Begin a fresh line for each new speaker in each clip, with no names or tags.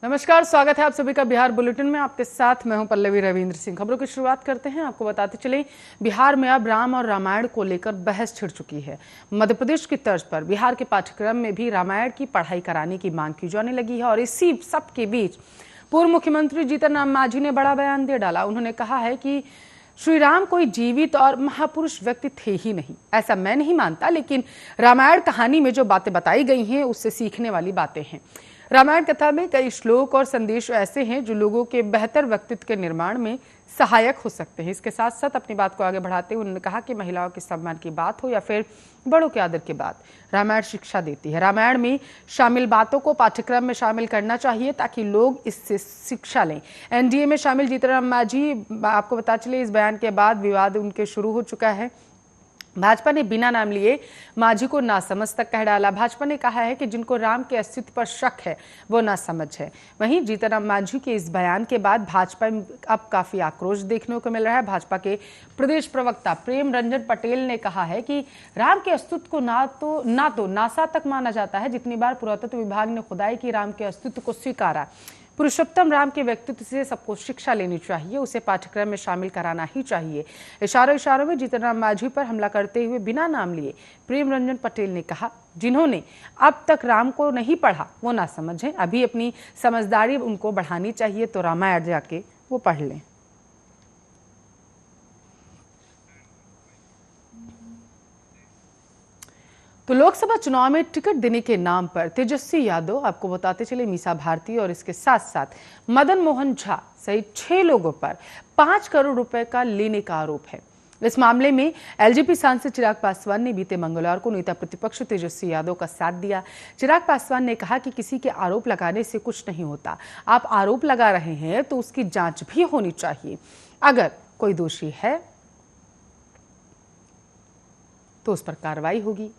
नमस्कार, स्वागत है आप सभी का बिहार बुलेटिन में। आपके साथ मैं हूं पल्लवी रविंद्र सिंह। खबरों की शुरुआत करते हैं। आपको बताते चले, बिहार में अब राम और रामायण को लेकर बहस छिड़ चुकी है। मध्य प्रदेश की तर्ज पर बिहार के पाठ्यक्रम में भी रामायण की पढ़ाई कराने की मांग की जाने लगी है और इसी सब के बीच पूर्व मुख्यमंत्री जीतन राम मांझी ने बड़ा बयान दे डाला। उन्होंने कहा है कि श्री राम कोई जीवित और महापुरुष व्यक्ति थे ही नहीं, ऐसा मैं नहीं मानता, लेकिन रामायण कहानी में जो बातें बताई गई हैं उससे सीखने वाली बातें हैं। रामायण कथा में कई श्लोक और संदेश ऐसे हैं जो लोगों के बेहतर व्यक्तित्व के निर्माण में सहायक हो सकते हैं। इसके साथ साथ अपनी बात को आगे बढ़ाते हुए उन्होंने कहा कि महिलाओं के सम्मान की बात हो या फिर बड़ों के आदर की बात, रामायण शिक्षा देती है। रामायण में शामिल बातों को पाठ्यक्रम में शामिल करना चाहिए ताकि लोग इससे शिक्षा लें। एनडीए में शामिल जीतन राम मांझी, आपको बता चले, इस बयान के बाद विवाद उनके शुरू हो चुका है। भाजपा ने बिना नाम लिए मांझी को नासमझ तक कह डाला। भाजपा ने कहा है कि जिनको राम के अस्तित्व पर शक है वो नासमझ है। वहीं जीतन राम मांझी के इस बयान के बाद भाजपा में अब काफी आक्रोश देखने को मिल रहा है। भाजपा के प्रदेश प्रवक्ता प्रेम रंजन पटेल ने कहा है कि राम के अस्तित्व को ना तो नासा तक माना जाता है, जितनी बार पुरातत्व विभाग ने खुदाई की राम के अस्तित्व को स्वीकारा। पुरुषोत्तम राम के व्यक्तित्व से सबको शिक्षा लेनी चाहिए, उसे पाठ्यक्रम में शामिल कराना ही चाहिए। इशारों में जीतन राम मांझी पर हमला करते हुए बिना नाम लिए प्रेम रंजन पटेल ने कहा, जिन्होंने अब तक राम को नहीं पढ़ा वो ना समझें, अभी अपनी समझदारी उनको बढ़ानी चाहिए तो रामायण जाके वो पढ़ लें। तो लोकसभा चुनाव में टिकट देने के नाम पर तेजस्वी यादव, आपको बताते चले, मीसा भारती और इसके साथ साथ मदन मोहन झा सहित 6 लोगों पर 5 करोड़ रुपए का लेने का आरोप है। इस मामले में एलजेपी सांसद चिराग पासवान ने बीते मंगलवार को नेता प्रतिपक्ष तेजस्वी यादव का साथ दिया। चिराग पासवान ने कहा कि किसी के आरोप लगाने से कुछ नहीं होता, आप आरोप लगा रहे हैं तो उसकी जांच भी होनी चाहिए, अगर कोई दोषी है तो उस पर कार्रवाई होगी।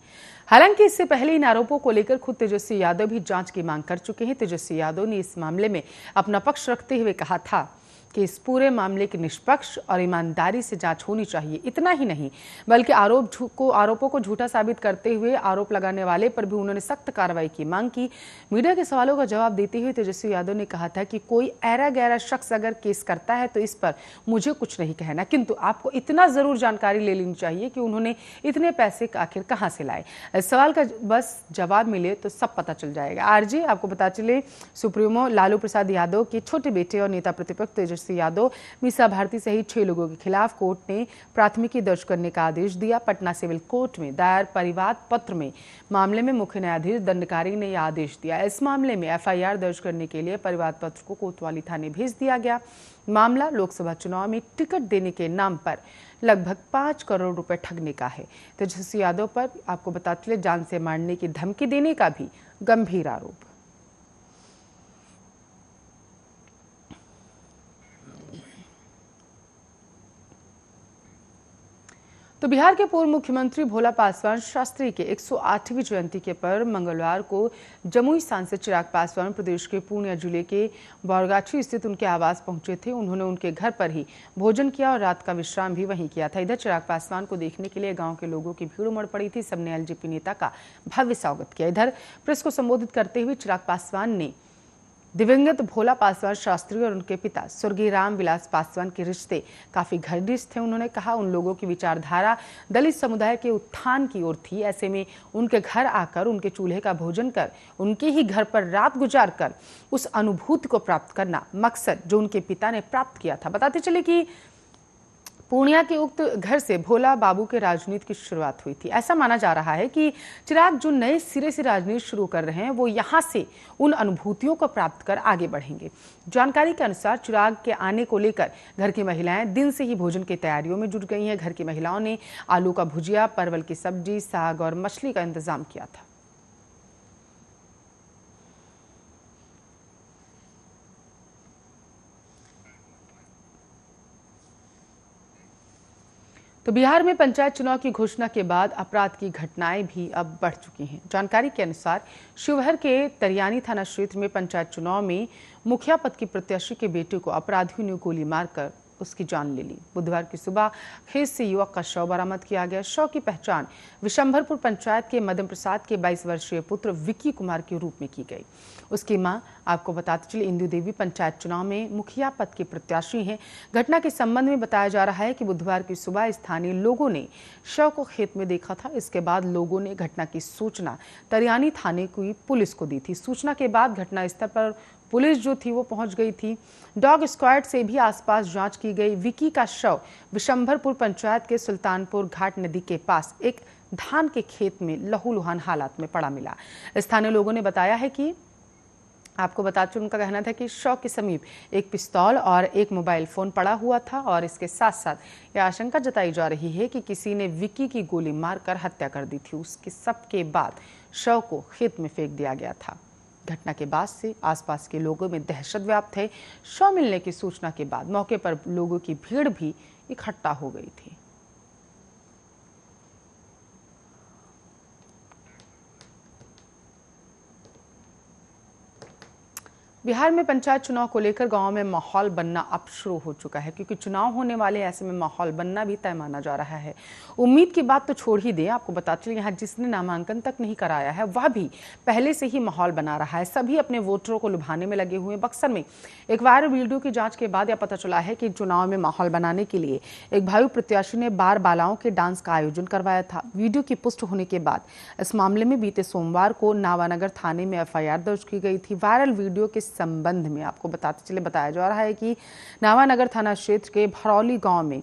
हालांकि इससे पहले इन आरोपों को लेकर खुद तेजस्वी यादव भी जांच की मांग कर चुके हैं। तेजस्वी यादव ने इस मामले में अपना पक्ष रखते हुए कहा था कि इस पूरे मामले की निष्पक्ष और ईमानदारी से जांच होनी चाहिए। इतना ही नहीं बल्कि आरोपों को झूठा साबित करते हुए आरोप लगाने वाले पर भी उन्होंने सख्त कार्रवाई की मांग की। मीडिया के सवालों का जवाब देते हुए तेजस्वी यादव ने कहा था कि कोई ऐरा गैरा शख्स अगर केस करता है तो इस पर मुझे कुछ नहीं कहना, किंतु आपको इतना जरूर जानकारी ले लेनी चाहिए कि उन्होंने इतने पैसे आखिर कहां से लाए। इस सवाल का बस जवाब मिले तो सब पता चल जाएगा। आरजे, आपको पता चले, सुप्रीमो लालू प्रसाद यादव के छोटे बेटे और नेता प्रतिपक्ष तेजस्वी यादव, मीसा भारती सहित 6 लोगों के खिलाफ कोर्ट ने प्राथमिकी दर्ज करने का आदेश दिया। पटना सिविल कोर्ट में दायर परिवाद पत्र में मामले में मुख्य न्यायाधीश दंडकारी ने यह आदेश दिया। इस मामले में एफआईआर दर्ज करने के लिए परिवाद पत्र को कोतवाली थाने भेज दिया गया। मामला लोकसभा चुनाव में टिकट देने के नाम पर लगभग 5 करोड़ रुपए ठगने का है। तेजस्वी यादव पर, आपको बताते चले, जान से मारने की धमकी देने का भी गंभीर आरोप। तो बिहार के पूर्व मुख्यमंत्री भोला पासवान शास्त्री के 108वीं जयंती के पर मंगलवार को जमुई सांसद चिराग पासवान प्रदेश के पूर्णिया जिले के बौरगाछी स्थित उनके आवास पहुंचे थे। उन्होंने उनके घर पर ही भोजन किया और रात का विश्राम भी वहीं किया था। इधर चिराग पासवान को देखने के लिए गांव के लोगों की भीड़ उमड़ पड़ी थी। सबने एलजेपी नेता का भव्य स्वागत किया। इधर प्रेस को संबोधित करते हुए चिराग पासवान ने दिवंगत भोला पासवान शास्त्री और उनके पिता स्वर्गीय राम विलास पासवान के रिश्ते काफी घनिष्ठ थे। उन्होंने कहा, उन लोगों की विचारधारा दलित समुदाय के उत्थान की ओर थी। ऐसे में उनके घर आकर, उनके चूल्हे का भोजन कर, उनके ही घर पर रात गुजार कर उस अनुभूति को प्राप्त करना मकसद जो उनके पिता ने प्राप्त किया था। बताते चले कि पूर्णिया के उक्त घर से भोला बाबू के राजनीति की शुरुआत हुई थी। ऐसा माना जा रहा है कि चिराग जो नए सिरे से राजनीति शुरू कर रहे हैं वो यहां से उन अनुभूतियों को प्राप्त कर आगे बढ़ेंगे। जानकारी के अनुसार चिराग के आने को लेकर घर की महिलाएं दिन से ही भोजन की तैयारियों में जुट गई हैं। घर की महिलाओं ने आलू का भुजिया, परवल की सब्जी, साग और मछली का इंतजाम किया था। तो बिहार में पंचायत चुनाव की घोषणा के बाद अपराध की घटनाएं भी अब बढ़ चुकी हैं। जानकारी के अनुसार शिवहर के तरियानी थाना क्षेत्र में पंचायत चुनाव में मुखिया पद की प्रत्याशी के बेटे को अपराधियों ने गोली मारकर उसकी जान ले ली। बुधवार की सुबह खेत से युवक का शव बरामद किया गया। शव की पहचान विशंभरपुर पंचायत के मदन प्रसाद के 22 वर्षीय पुत्र विक्की कुमार के रूप में की गई। उसकी मां, आपको बताते चले, इंदु देवी पंचायत चुनाव में मुखिया पद की प्रत्याशी हैं। घटना के संबंध में बताया जा रहा है कि बुधवार की सुबह स्थानीय लोगों ने शव को खेत में देखा था। इसके बाद लोगों ने घटना की सूचना तरियानी थाने की पुलिस को दी थी। सूचना के बाद घटनास्थल पर पुलिस जो थी वो पहुंच गई थी। डॉग स्क्वाड से भी आसपास जांच की गई। विकी का शव विशंभरपुर पंचायत के सुल्तानपुर घाट नदी के पास एक धान के खेत में लहूलुहान हालात में पड़ा मिला। स्थानीय लोगों ने बताया है कि आपको बता चुके, उनका कहना था कि शव के समीप एक पिस्तौल और एक मोबाइल फोन पड़ा हुआ था और इसके साथ साथ यह आशंका जताई जा रही है कि किसी ने विक्की की गोली मारकर हत्या कर दी थी। उसके सबके बाद शव को खेत में फेंक दिया गया था। घटना के बाद से आसपास के लोगों में दहशत व्याप्त है। शव मिलने की सूचना के बाद मौके पर लोगों की भीड़ भी इकट्ठा हो गई थी। बिहार में पंचायत चुनाव को लेकर गांव में माहौल बनना अब शुरू हो चुका है, क्योंकि चुनाव होने वाले, ऐसे में माहौल बनना भी तय माना जा रहा है। उम्मीद की बात तो छोड़ ही दें, आपको बता चलिए यहाँ जिसने नामांकन तक नहीं कराया है वह भी पहले से ही माहौल बना रहा है। सभी अपने वोटरों को लुभाने में लगे हुए। बक्सर में एक वायरल वीडियो की जाँच के बाद यह पता चला है कि चुनाव में माहौल बनाने के लिए एक भावी प्रत्याशी ने बार बालाओं के डांस का आयोजन करवाया था। वीडियो की पुष्टि होने के बाद इस मामले में बीते सोमवार को नावानगर थाने में FIR दर्ज की गई थी। वायरल वीडियो के संबंध में आपको बताते चले बताया जा रहा है कि नावानगर थाना क्षेत्र के भरौली गांव में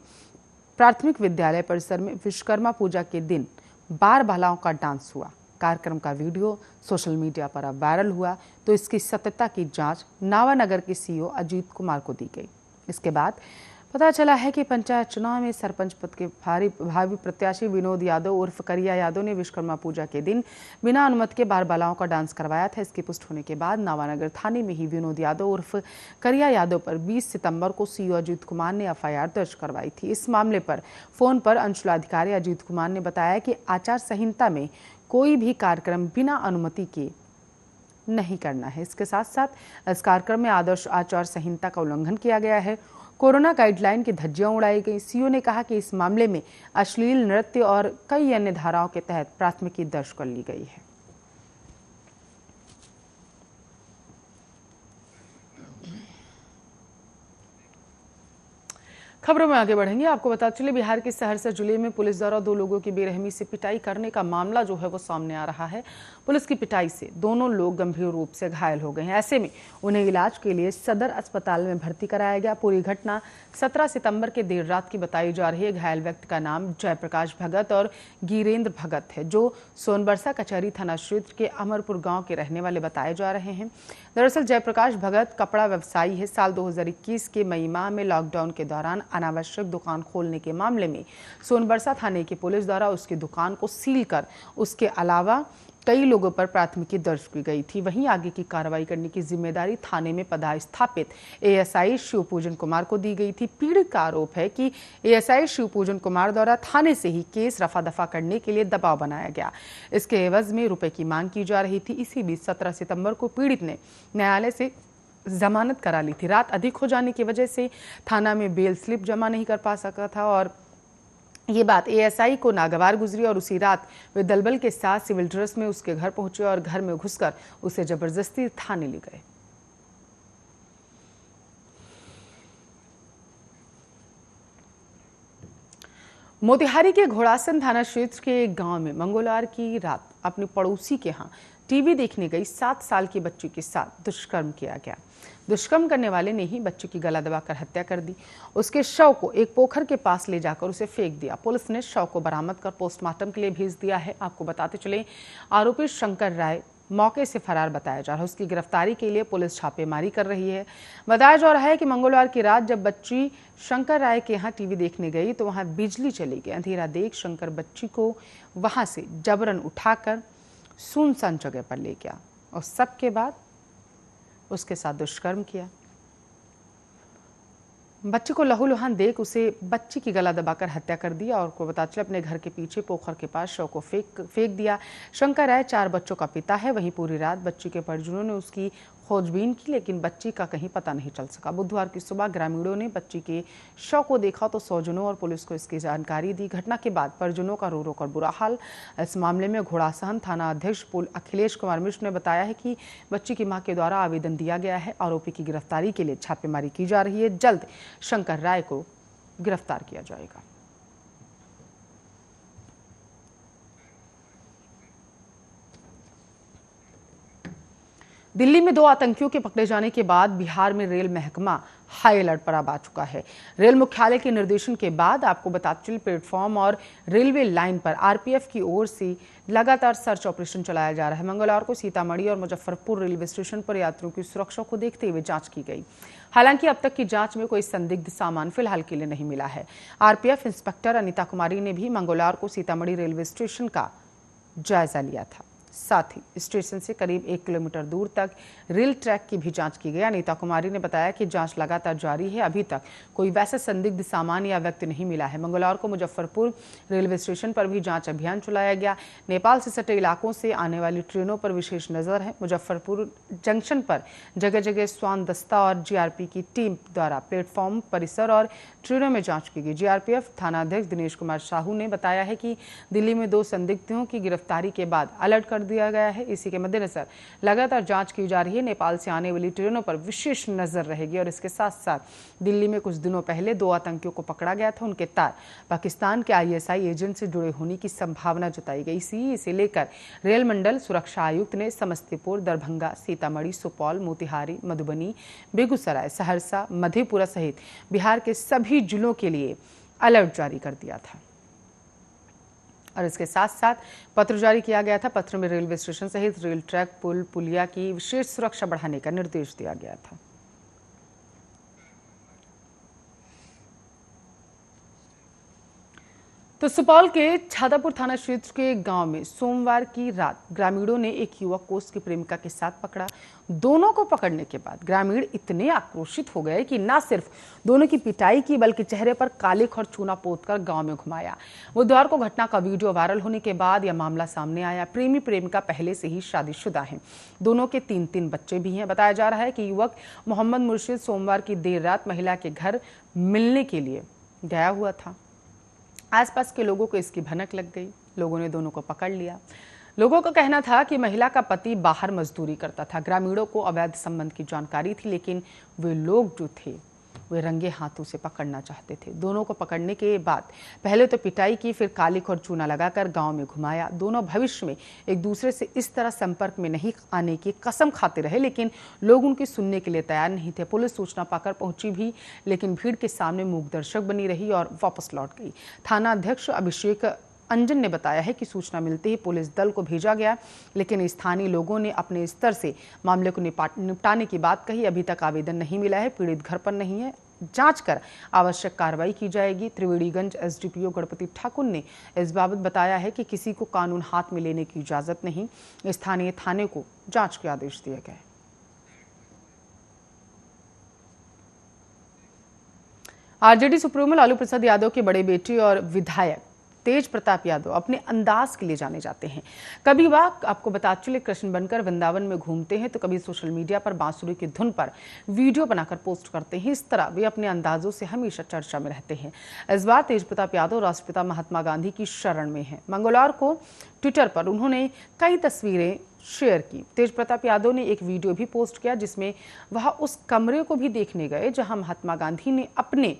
प्राथमिक विद्यालय परिसर में विश्वकर्मा पूजा के दिन बार बालाओं का डांस हुआ। कार्यक्रम का वीडियो सोशल मीडिया पर अब वायरल हुआ तो इसकी सत्यता की जांच नावानगर के CEO अजीत कुमार को दी गई। इसके बाद पता चला है कि पंचायत चुनाव में सरपंच पद के भावी प्रत्याशी विनोद यादव उर्फ करिया यादव ने विश्वकर्मा पूजा के दिन बिना अनुमति के बार बालाओं का डांस करवाया था। इसकी पुष्टि होने के बाद नावानगर थाने में ही विनोद यादव उर्फ करिया यादव पर 20 सितंबर को CEO अजीत कुमार ने FIR दर्ज करवाई थी। इस मामले पर फोन पर अंचलाधिकारी अजीत कुमार ने बताया कि आचार संहिता में कोई भी कार्यक्रम बिना अनुमति के नहीं करना है। इसके साथ साथ इस कार्यक्रम में आदर्श आचार संहिता का उल्लंघन किया गया है। कोरोना गाइडलाइन की धज्जियां उड़ाई गई। CEO ने कहा कि इस मामले में अश्लील नृत्य और कई अन्य धाराओं के तहत प्राथमिकी दर्ज कर ली गई है। खबरों में आगे बढ़ेंगे। आपको बता चले, बिहार के सहरसा जिले में पुलिस द्वारा 2 लोगों की बेरहमी से पिटाई करने का मामला जो है वो सामने आ रहा है। पुलिस की पिटाई से दोनों लोग गंभीर रूप से घायल हो गए हैं। ऐसे में उन्हें इलाज के लिए सदर अस्पताल में भर्ती कराया गया। पूरी घटना 17 सितंबर के देर रात की बताई जा रही है। घायल व्यक्ति का नाम जयप्रकाश भगत और गिरेंद्र भगत है, जो सोनबरसा कचहरी थाना क्षेत्र के अमरपुर गाँव के रहने वाले बताए जा रहे हैं। दरअसल जयप्रकाश भगत कपड़ा व्यवसायी है। साल 2021 के मई माह में लॉकडाउन के दौरान अनावश्यक दुकान खोलने के मामले में सोनबरसा थाने की पुलिस द्वारा उसकी दुकान को सील कर उसके अलावा कई लोगों पर प्राथमिकी दर्ज की गई थी। वहीं आगे की कार्रवाई करने की जिम्मेदारी थाने में पदस्थापित ASI शिवपूजन कुमार को दी गई थी। पीड़ित का आरोप है कि ASI शिवपूजन कुमार द्वारा थाने से ही केस रफा दफा करने के लिए दबाव बनाया गया। इसके एवज में रुपए की मांग की जा रही थी। इसी बीच 17 सितंबर को पीड़ित ने न्यायालय से जमानत करा ली थी। रात अधिक हो जाने की वजह से थाना में बेल स्लिप जमा नहीं कर पा सका था और ये बात ASI को नागवार गुजरी और उसी रात वे दलबल के साथ सिविल ड्रेस में उसके घर पहुंचे और घर में घुसकर उसे जबरदस्ती थाने ले गए। मोतिहारी के घोड़ासन थाना क्षेत्र के एक गांव में मंगलवार की रात अपने पड़ोसी के यहाँ टीवी देखने गई 7 साल की बच्ची के साथ दुष्कर्म किया गया। दुष्कर्म करने वाले ने ही बच्ची की गला दबाकर हत्या कर दी। उसके शव को एक पोखर के पास ले जाकर उसे फेंक दिया। पुलिस ने शव को बरामद कर पोस्टमार्टम के लिए भेज दिया है। आपको बताते चले, आरोपी शंकर राय मौके से फरार बताया जा रहा है। उसकी गिरफ्तारी के लिए पुलिस छापेमारी कर रही है। बताया जा रहा है कि मंगलवार की रात जब बच्ची शंकर राय के यहाँ टीवी देखने गई तो वहां बिजली चली गई। अंधेरा देख शंकर बच्ची को वहां से जबरन उठाकर सुनसान जगह पर ले गया और सबके बाद उसके साथ दुष्कर्म किया। बच्ची को लहूलुहान देख उसे बच्ची की गला दबाकर हत्या कर दिया और को बता चले अपने घर के पीछे पोखर के पास शव को फेंक दिया। शंकर राय 4 बच्चों का पिता है। वहीं पूरी रात बच्ची के परिजनों ने उसकी खोजबीन की, लेकिन बच्ची का कहीं पता नहीं चल सका। बुधवार की सुबह ग्रामीणों ने बच्ची के शव को देखा तो स्वजनों और पुलिस को इसकी जानकारी दी। घटना के बाद परिजनों का रो रो कर बुरा हाल। इस मामले में घोड़ासहन थाना अध्यक्ष अखिलेश कुमार मिश्र ने बताया है कि बच्ची की मां के द्वारा आवेदन दिया गया है। आरोपी की गिरफ्तारी के लिए छापेमारी की जा रही है। जल्द शंकर राय को गिरफ्तार किया जाएगा। दिल्ली में 2 आतंकियों के पकड़े जाने के बाद बिहार में रेल महकमा हाई अलर्ट पर अब आ चुका है। रेल मुख्यालय के निर्देशन के बाद आपको बताते चले प्लेटफॉर्म और रेलवे लाइन पर आरपीएफ की ओर से लगातार सर्च ऑपरेशन चलाया जा रहा है। मंगलवार को सीतामढ़ी और मुजफ्फरपुर रेलवे स्टेशन पर यात्रियों की सुरक्षा को देखते हुए जांच की गई। हालांकि अब तक की जांच में कोई संदिग्ध सामान फिलहाल के लिए नहीं मिला है। आरपीएफ इंस्पेक्टर अनिता कुमारी ने भी मंगलवार को सीतामढ़ी रेलवे स्टेशन का जायजा लिया था। साथ ही स्टेशन से करीब 1 किलोमीटर दूर तक रेल ट्रैक की भी जांच की गई। अनीता कुमारी ने बताया कि जांच लगातार जारी है। अभी तक कोई वैसा संदिग्ध सामान या व्यक्ति नहीं मिला है। मंगलवार को मुजफ्फरपुर रेलवे स्टेशन पर भी जांच अभियान चलाया गया। नेपाल से सटे इलाकों से आने वाली ट्रेनों पर विशेष नजर है। मुजफ्फरपुर जंक्शन पर जगह जगह स्वान दस्ता और जीआरपी की टीम द्वारा प्लेटफॉर्म परिसर और ट्रेनों में जांच की गई। जीआरपीएफ थाना अध्यक्ष दिनेश कुमार साहू ने बताया है कि दिल्ली में 2 संदिग्धों की गिरफ्तारी के बाद अलर्ट कर दिया गया है। इसी के मद्देनजर लगातार जांच की जा रही है। नेपाल से आने वाली ट्रेनों पर विशेष नजर रहेगी। और इसके साथ साथ दिल्ली में कुछ दिनों पहले 2 आतंकियों को पकड़ा गया था। उनके तार पाकिस्तान के आईएसआई एजेंट से जुड़े होने की संभावना जताई गई थी। इसे लेकर रेल मंडल सुरक्षा आयुक्त ने समस्तीपुर, दरभंगा, सीतामढ़ी, सुपौल, मोतिहारी, मधुबनी, बेगूसराय, सहरसा, मधेपुरा सहित बिहार के सभी जिलों के लिए अलर्ट जारी कर दिया था। और इसके साथ साथ पत्र जारी किया गया था। पत्र में रेलवे स्टेशन सहित रेल ट्रैक, पुल, पुलिया की विशेष सुरक्षा बढ़ाने का निर्देश दिया गया था। तो सुपौल के छातापुर थाना क्षेत्र के गांव में सोमवार की रात ग्रामीणों ने एक युवक को उसकी प्रेमिका के साथ पकड़ा। दोनों को पकड़ने के बाद ग्रामीण इतने आक्रोशित हो गए कि न सिर्फ दोनों की पिटाई की बल्कि चेहरे पर कालिख और चूना पोतकर गांव में घुमाया। बुधवार को घटना का वीडियो वायरल होने के बाद यह मामला सामने आया। प्रेमी प्रेमिका पहले से ही शादीशुदा हैं। दोनों के 3-3 बच्चे भी हैं। बताया जा रहा है कि युवक मोहम्मद मुर्शिद सोमवार की देर रात महिला के घर मिलने के लिए गया हुआ था। आसपास के लोगों को इसकी भनक लग गई। लोगों ने दोनों को पकड़ लिया। लोगों का कहना था कि महिला का पति बाहर मजदूरी करता था। ग्रामीणों को अवैध संबंध की जानकारी थी, लेकिन वे लोग जो थे वे रंगे हाथों से पकड़ना चाहते थे। दोनों को पकड़ने के बाद पहले तो पिटाई की, फिर कालिख और चूना लगाकर गांव में घुमाया। दोनों भविष्य में एक दूसरे से इस तरह संपर्क में नहीं आने की कसम खाते रहे, लेकिन लोग उनकी सुनने के लिए तैयार नहीं थे। पुलिस सूचना पाकर पहुंची भी, लेकिन भीड़ के सामने मूक दर्शक बनी रही और वापस लौट गई। थाना अध्यक्ष अभिषेक अंजन ने बताया है कि सूचना मिलते ही पुलिस दल को भेजा गया, लेकिन स्थानीय लोगों ने अपने स्तर से मामले को निपटाने की बात कही। अभी तक आवेदन नहीं मिला है। पीड़ित घर पर नहीं है। जांच कर आवश्यक कार्रवाई की जाएगी। त्रिवेणीगंज एसडीपीओ गणपति ठाकुर ने इस बाबत बताया है कि किसी को कानून हाथ में लेने की इजाजत नहीं। स्थानीय थाने को जांच के आदेश दिए गए। आरजेडी सुप्रीमो लालू प्रसाद यादव के बड़े बेटे और विधायक तेज प्रताप यादव अपने अंदाज के लिए जाने जाते हैं। कभी वह आपको बताते चले कृष्ण बनकर वृंदावन में घूमते हैं, तो कभी सोशल मीडिया पर बांसुरी की धुन पर वीडियो बनाकर पोस्ट करते हैं। इस तरह वे अपने अंदाजों से हमेशा चर्चा में रहते हैं। इस बार तेज प्रताप यादव राष्ट्रपिता महात्मा गांधी की शरण में हैं। मंगलवार को ट्विटर पर उन्होंने कई तस्वीरें शेयर की। तेज प्रताप यादव ने एक वीडियो भी पोस्ट किया, जिसमें वह उस कमरे को भी देखने गए जहां महात्मा गांधी ने अपने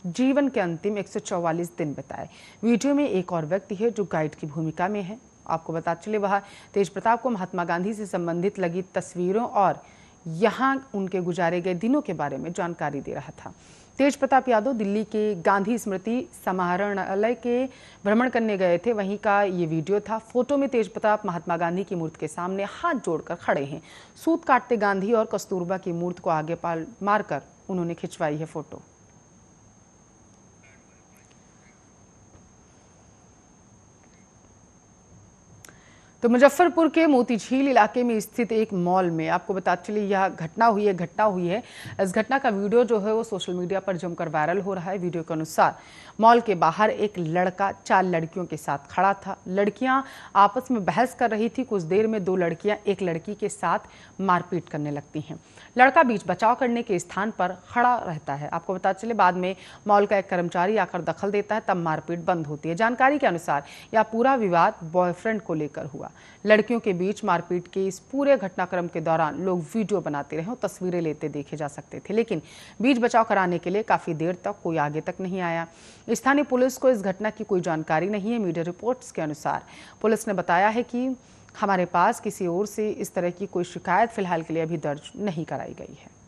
जीवन के अंतिम 144 दिन बिताए। वीडियो में एक और व्यक्ति है जो गाइड की भूमिका में है। आपको बता चले वह तेज प्रताप को महात्मा गांधी से संबंधित लगी तस्वीरों और यहां उनके गुजारे गए दिनों के बारे में जानकारी दे रहा था। तेज प्रताप यादव दिल्ली के गांधी स्मृति समाहरणालय के भ्रमण करने गए थे। वहीं का ये वीडियो था। फोटो में तेज प्रताप महात्मा गांधी की मूर्ति के सामने हाथ जोड़कर खड़े हैं। सूत काटते गांधी और कस्तूरबा की मूर्ति को आगे मारकर उन्होंने खिंचवाई है फोटो। तो मुजफ्फरपुर के मोतीझील इलाके में स्थित एक मॉल में आपको बता चलिए यह घटना हुई है। इस घटना का वीडियो जो है वो सोशल मीडिया पर जमकर वायरल हो रहा है। वीडियो के अनुसार मॉल के बाहर एक लड़का 4 लड़कियों के साथ खड़ा था। लड़कियां आपस में बहस कर रही थी। कुछ देर में 2 लड़कियां एक लड़की के साथ मारपीट करने लगती हैं। लड़का बीच बचाव करने के स्थान पर खड़ा रहता है। आपको बता चले बाद में मॉल का एक कर्मचारी आकर दखल देता है, तब मारपीट बंद होती है। जानकारी के अनुसार यह पूरा विवाद बॉयफ्रेंड को लेकर हुआ। लड़कियों के बीच मारपीट के इस पूरे घटनाक्रम के दौरान लोग वीडियो बनाते रहे और तस्वीरें लेते देखे जा सकते थे, लेकिन बीच बचाव कराने के लिए काफी देर तक कोई आगे तक नहीं आया। स्थानीय पुलिस को इस घटना की कोई जानकारी नहीं है। मीडिया रिपोर्ट्स के अनुसार पुलिस ने बताया है कि हमारे पास किसी ओर से इस तरह की कोई शिकायत फिलहाल के लिए अभी दर्ज नहीं कराई गई है।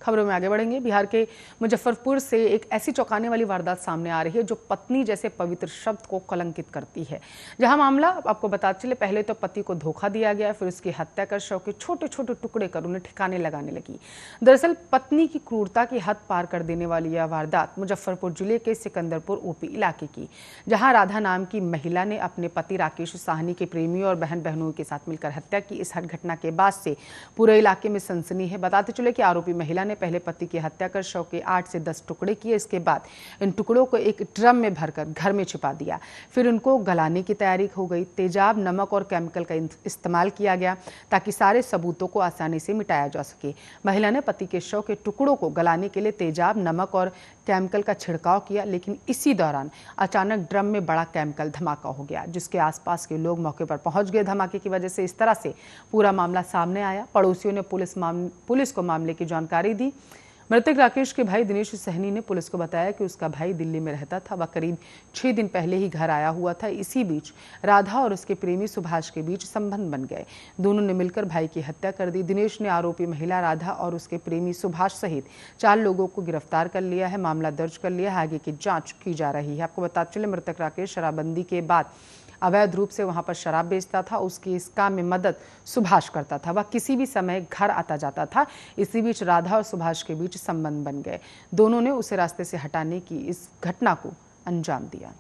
खबरों में आगे बढ़ेंगे। बिहार के मुजफ्फरपुर से एक ऐसी चौंकाने वाली वारदात सामने आ रही है जो पत्नी जैसे पवित्र शब्द को कलंकित करती है। जहां मामला आपको बता चले, पहले तो पति को धोखा दिया गया, फिर उसकी हत्या कर शव के छोटे छोटे टुकड़े कर उन्हें ठिकाने लगाने लगी। दरअसल पत्नी की क्रूरता की हद पार कर देने वाली यह वारदात मुजफ्फरपुर जिले के सिकंदरपुर ओपी इलाके की, जहां राधा नाम की महिला ने अपने पति राकेश साहनी के प्रेमी और बहन बहनों के साथ मिलकर हत्या की। इस घटना के बाद से पूरे इलाके में सनसनी है। बताते चले कि आरोपी महिला ने पहले पति की हत्या कर शव के 8 से 10 टुकड़े किए। इसके बाद इन टुकड़ों को एक ड्रम में भरकर घर में छिपा दिया। फिर उनको गलाने की तैयारी हो गई। तेजाब, नमक और केमिकल का इस्तेमाल किया गया ताकि सारे सबूतों को आसानी से मिटाया जा सके। महिला ने पति के शव के टुकड़ों को गलाने के लिए तेजाब, नमक और केमिकल का छिड़काव किया, लेकिन इसी दौरान अचानक ड्रम में बड़ा केमिकल धमाका हो गया, जिसके आसपास के लोग मौके पर पहुंच गए। धमाके की वजह से इस तरह से पूरा मामला सामने आया। पड़ोसियों ने पुलिस को मामले की जानकारी दी। मृतक राकेश के भाई दिनेश सहनी ने पुलिस को बताया कि उसका भाई दिल्ली में रहता था। वह करीब 6 दिन पहले ही घर आया हुआ था। इसी बीच राधा और उसके प्रेमी सुभाष के बीच संबंध बन गए। दोनों ने मिलकर भाई की हत्या कर दी। दिनेश ने आरोपी महिला राधा और उसके प्रेमी सुभाष सहित 4 लोगों को गिरफ्तार कर लिया है। मामला दर्ज कर लिया है। आगे की जांच की जा रही है। आपको बता चले, मृतक राकेश शराबबंदी के बाद अवैध रूप से वहां पर शराब बेचता था। उसकी इस काम में मदद सुभाष करता था। वह किसी भी समय घर आता जाता था। इसी बीच राधा और सुभाष के बीच संबंध बन गए। दोनों ने उसे रास्ते से हटाने की इस घटना को अंजाम दिया।